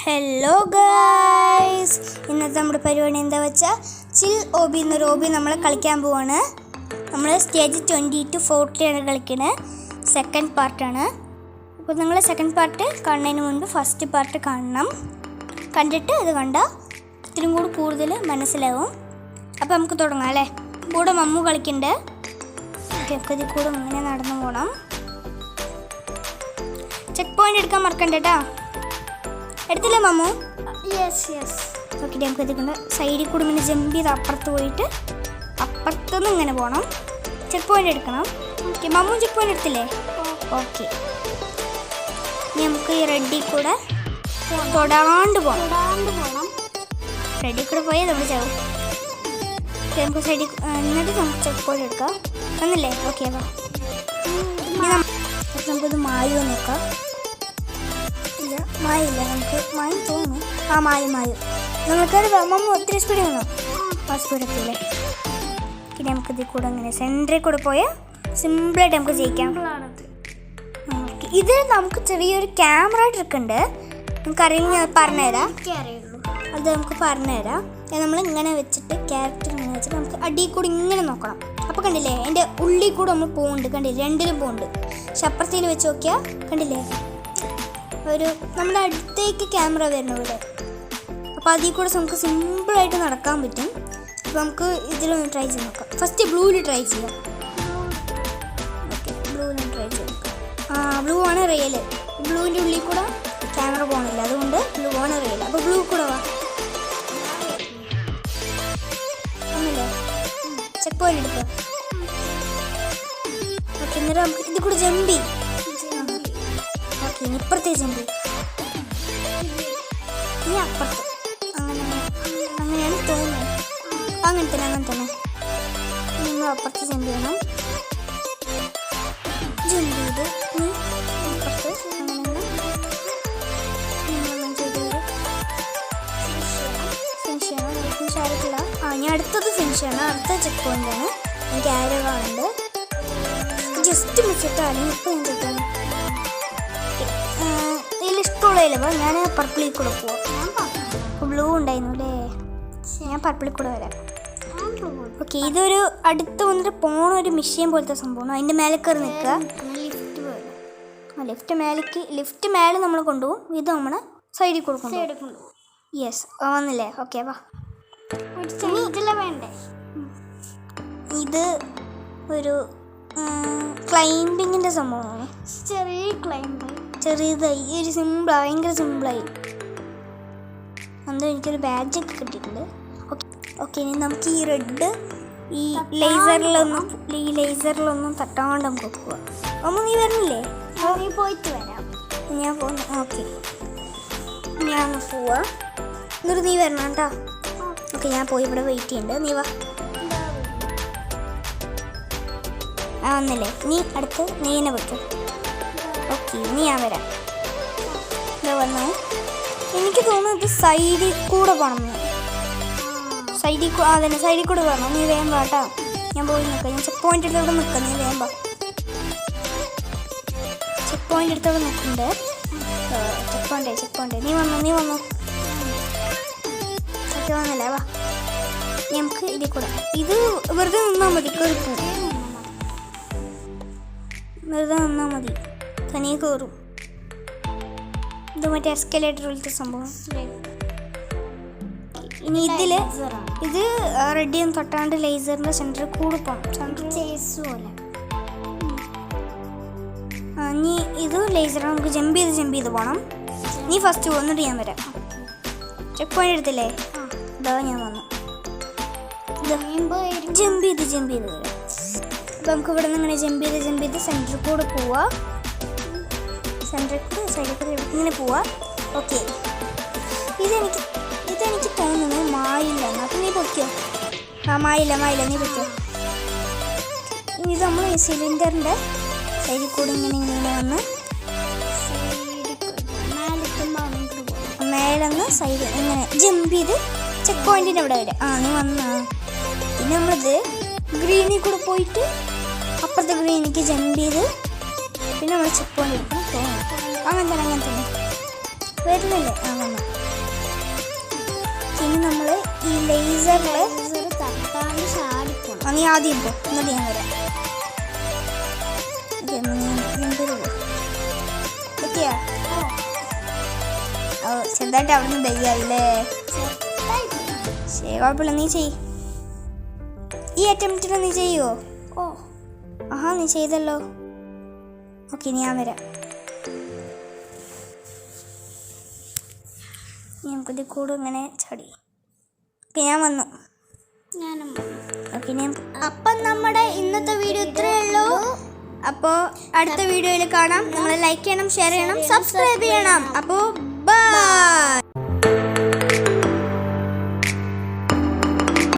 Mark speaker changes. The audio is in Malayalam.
Speaker 1: ഹലോ ഗൈസ്, ഇന്നത്തെ നമ്മുടെ പരിപാടി എന്താ വെച്ചാൽ ചിൽ ഓബി എന്നൊരു ഓബി നമ്മൾ കളിക്കാൻ പോവാണ്. നമ്മൾ സ്റ്റേജ് 20 to 40 ആണ് കളിക്കുന്നത്. സെക്കൻഡ് പാർട്ടാണ്. അപ്പോൾ നിങ്ങൾ സെക്കൻഡ് പാർട്ട് കാണുന്നതിന് മുൻപ് ഫസ്റ്റ് പാർട്ട് കാണണം. കണ്ടിട്ട് ഇത് കണ്ടാൽ ഇത്തിരി കൂടി കൂടുതൽ മനസ്സിലാവും. അപ്പോൾ നമുക്ക് തുടങ്ങാം അല്ലേ. കൂടെ മമ്മു കളിക്കുന്നുണ്ട്. ഇതിൽ കൂടെ ഇങ്ങനെ നടന്നു പോകണം. ചെക്ക് പോയിന്റ് എടുക്കാൻ മറക്കണ്ട കേട്ടോ. എടുത്തില്ലേ മമ്മു?
Speaker 2: യെസ്.
Speaker 1: ഓക്കെ, നമുക്ക് എത്തിക്കൊണ്ട് സൈഡിൽ കൂടെ ഇങ്ങനെ ജമ്പ് ചെയ്ത് അപ്പുറത്ത് പോയിട്ട് അപ്പുറത്തുനിന്ന് ഇങ്ങനെ പോകണം. ചെക്ക് പോയിന്റ് എടുക്കണം. ഓക്കെ, മമ്മു ചെക്ക് പോയിന്റ് എടുത്തില്ലേ? ഓക്കെ, ഇനി നമുക്ക് ഈ റെഡിൽ കൂടെ തൊടാണ്ട് പോകണം. റെഡിൽ കൂടെ പോയാൽ നമ്മൾ ചാവും. നമുക്ക് സൈഡിൽ എന്നിട്ട് നമുക്ക് ചെക്ക് പോയിന്റ് എടുക്കാം. വന്നില്ലേ? ഓക്കെ, അപ്പോൾ നമുക്കിത് മായോ നോക്കാം. മായില്ല, നമുക്ക് മായി തോന്നുന്നു. ആ മായും നമുക്കത് മമ്മ ഒത്തിരി സ്പീഡ് വന്നോ? ആ സ്പീഡ് എത്തില്ലേ? പിന്നെ നമുക്കിതിൽ കൂടെ അങ്ങനെ സെൻറ്ററിൽ കൂടെ പോയാൽ സിമ്പിളായിട്ട് നമുക്ക് ജയിക്കാം. ഇത് നമുക്ക് ചെറിയൊരു ക്യാമറ ട്രിക്കുണ്ട്. നമുക്കറിയില്ല, ഞാൻ പറഞ്ഞുതരാം. അത് നമുക്ക് പറഞ്ഞുതരാം. നമ്മൾ ഇങ്ങനെ വെച്ചിട്ട് ക്യാരക്ടർ ഇങ്ങനെ വെച്ചിട്ട് നമുക്ക് അടിയിൽ കൂടെ ഇങ്ങനെ നോക്കണം. അപ്പോൾ കണ്ടില്ലേ, അതിൻ്റെ ഉള്ളിൽ കൂടെ നമ്മൾ പോകുന്നുണ്ട്. കണ്ടില്ലേ, രണ്ടിലും പോകുന്നുണ്ട്. പക്ഷെ അപ്പുറത്തേൽ വെച്ച് നോക്കിയാൽ കണ്ടില്ലേ, ഒരു നമ്മുടെ അടുത്തേക്ക് ക്യാമറ വരുന്ന ഇവിടെ. അപ്പോൾ അതിൽ കൂടെ നമുക്ക് സിമ്പിളായിട്ട് നടക്കാൻ പറ്റും. അപ്പോൾ നമുക്ക് ഇതിലൊന്ന് ട്രൈ ചെയ്ത് നോക്കാം. ഫസ്റ്റ് ബ്ലൂവിൽ ട്രൈ ചെയ്യാം. ഓക്കെ, ബ്ലൂവിൽ ട്രൈ ചെയ്ത് നോക്കാം. ബ്ലൂ ആണ് റിയൽ. ബ്ലൂവിൻ്റെ ഉള്ളിൽ കൂടെ ക്യാമറ പോകണില്ല, അതുകൊണ്ട് ബ്ലൂ ആണ് റിയൽ. അപ്പോൾ ബ്ലൂ കൂടെ വാ. ഒന്നല്ലേ, ചെക്ക് പോയിന്റ് എടുക്കുക. ഓക്കെ, എന്നിട്ട് നമുക്ക് ഇതിൽ കൂടെ ജമ്പ് ചെയ്യും. ഓക്കെ, ഇപ്പുറത്തെ ജമ്പ് ഇനി അപ്പുറത്ത്. അങ്ങനെയാണ് തോന്നുന്നത്. അങ്ങനെ തന്നെ നിങ്ങൾ അപ്പുറത്ത് ജമ്പ് ചെയ്യണം. ജമ്പ് ചെയ്ത് ഇനി അപ്പുറത്ത് ഫിനിഷ് ചെയ്യണം. ഫിനിഷ് ആയിട്ടില്ല. ഇനി അടുത്തത് ഫിനിഷ് ചെയ്യണം. അടുത്ത ചെക്ക് പോയിൻ്റാണ്. എനിക്ക് ആരോഗ്യമുണ്ട്. ജസ്റ്റ് മിസ്സിട്ട് അല്ലെങ്കിൽ ഇപ്പോൾ ഞാൻ ചെക്ക് ചെയ്യണം. ഇതിലിഷ്ടമുള്ളതില്ല. ഞാൻ പർപ്പിളിൽ കൂടെ പോവാം. ബ്ലൂ ഉണ്ടായിരുന്നു അല്ലേ, ഞാൻ പർപ്പിളിൽ കൂടെ വരാം. ഓക്കെ, ഇതൊരു അടുത്ത് വന്നിട്ട് പോണ ഒരു മിഷ്യൻ പോലത്തെ സംഭവമാണ്. അതിൻ്റെ മേലെ കയറി നിൽക്കുക. ലിഫ്റ്റ് മേലെ നമ്മൾ കൊണ്ടുപോകും. ഇത് നമ്മൾ സൈഡിൽ കൂടെ കൊണ്ടുപോകും. യെസ്, വന്നില്ലേ? ഓക്കെ, വാ.
Speaker 2: വേണ്ടേ?
Speaker 1: ഇത് ഒരു ക്ലൈംബിങ്ങിൻ്റെ സംഭവമാണ്. ചെറിയതായി ഒരു സിമ്പിളായി, ഭയങ്കര സിമ്പിളായി. അന്ന് എനിക്കൊരു ബാഡ്ജൊക്കെ കിട്ടിയിട്ടുണ്ട്. ഓക്കെ, ഇനി നമുക്ക് ഈ റെഡ് ഈ ലേസറിലൊന്നും തട്ടാണ്ട് നമുക്ക് പോവാം. അമ്മ നീ വരണില്ലേ?
Speaker 2: നീ പോയിട്ട് വരാം.
Speaker 1: ഞാൻ പോകുന്നു. ഓക്കെ, ഞാൻ പോവാം. എന്നിട്ട് നീ വരണം കേട്ടോ. ഓക്കെ, ഞാൻ പോയി ഇവിടെ വെയിറ്റ് ചെയ്യുന്നുണ്ട്. നീ വാ. വന്നില്ലേ? നീ അടുത്ത് നീനെ വെക്കും. ഓക്കെ, ഇനി ഞാൻ വരാം. ഇവിടെ വന്നു. എനിക്ക് തോന്നുന്നത് സൈഡിൽ കൂടെ പോകണം. സൈഡിൽ കൂടെ പോകണം. നീ വേഗം പാട്ടാ. ഞാൻ പോയി നിൽക്കാം. ഞാൻ ചെക്ക് പോയിന്റ് എടുത്തവിടെ നിൽക്കാം. നീ വേഗം പാ. ചെക്ക് പോയിന്റ് എടുത്തവിടെ നിൽക്കുന്നുണ്ട്. ചെക്ക് പോയിന്റ് നീ വന്നു. ഓക്കെ, വന്നല്ലേ? വാ, നമുക്ക് ഇതിൽ കൂടെ. ഇത് വെറുതെ നിന്നാൽ മതി. വെറുതെ നിന്നാൽ മതി, തനിയെ കയറും. ഇത് മറ്റേ എസ്കലേറ്റർ പോലത്തെ സംഭവം. ഇനി ഇത് റെഡിയും തൊട്ടാണ്ട് ലേസറിൻ്റെ സെൻറ്ററിൽ കൂടെ പോകണം. ഇനി ഇത് ലേസർ നമുക്ക് ജമ്പ് ചെയ്ത് പോകണം. നീ ഫസ്റ്റ് വന്നിട്ട് ഞാൻ വരാം. ചെക്ക് പോയിന്റ് എടുത്തില്ലേ? ഇതാ ഞാൻ വന്നു. ജമ്പ് ചെയ്ത് വരാം. അപ്പം നമുക്ക് ഇവിടെ നിന്ന് ഇങ്ങനെ ജമ്പ് ചെയ്ത് സെൻറ്ററിൽ കൂടെ പോവാം. സെൻറ്ററിൽ കൂടെ സൈഡിൽ കൂടെ ഇങ്ങനെ പോവാം. ഓക്കെ, ഇതെനിക്ക് തോന്നുന്നു മായില്ല. അപ്പം നീ പൊയ്ക്കോ. മായില്ല, നീ പൊയ്ക്കോ. ഇനി ഇത് നമ്മൾ ഈ സിലിണ്ടറിൻ്റെ സൈഡിൽ കൂടെ ഇങ്ങനെ വന്ന് മേലെന്ന് സൈഡ് ഇങ്ങനെ ജമ്പ് ചെയ്ത് ചെക്ക് പോയിൻറ്റിൻ്റെ അവിടെ വരാം. നീ വന്നാ. പിന്നെ നമ്മളിത് ഗ്രീനിൽ കൂടെ പോയിട്ട് അപ്പുറത്തെ ഗ്രീനിക്ക് ജമ്പ് ചെയ്ത് പിന്നെ നമ്മൾ ചെക്ക് പോയിന്റ് എടുക്കണം. അങ്ങനെ തന്നെ വരുന്നില്ലേ? ആ വന്നു. ഇനി നമ്മൾ ഈ ലേസറിൽ
Speaker 2: തട്ടാണ്ട് ചാടിക്കണം.
Speaker 1: നീ ആദ്യം പോ, എന്നിട്ട് ഞാൻ വരാം. എത്തിയാ? ഓ ചെറുതായിട്ട് അവിടെ നിന്ന് ദയ്യായില്ലേ? ശരി കുഴപ്പമില്ല, നീ ചെയ്. ഈ അറ്റംപ്റ്റിന് നീ ചെയ്യുമോ?
Speaker 2: ഓ
Speaker 1: ആഹാ നീ ചെയ്തല്ലോ. ഓക്കെ ഞാൻ വരാം. നമുക്കിത് കൂടെ ഇങ്ങനെ ചാടി. ഓക്കെ ഞാൻ വന്നു.
Speaker 2: ഞാനും
Speaker 1: ഓക്കെ ഞാൻ
Speaker 2: അപ്പം നമ്മുടെ ഇന്നത്തെ വീഡിയോ ഇത്രയേ ഉള്ളൂ.
Speaker 1: അപ്പോൾ അടുത്ത വീഡിയോയിൽ കാണാം. നിങ്ങൾ ലൈക്ക് ചെയ്യണം, ഷെയർ ചെയ്യണം, സബ്സ്ക്രൈബ് ചെയ്യണം. അപ്പോൾ ബൈ.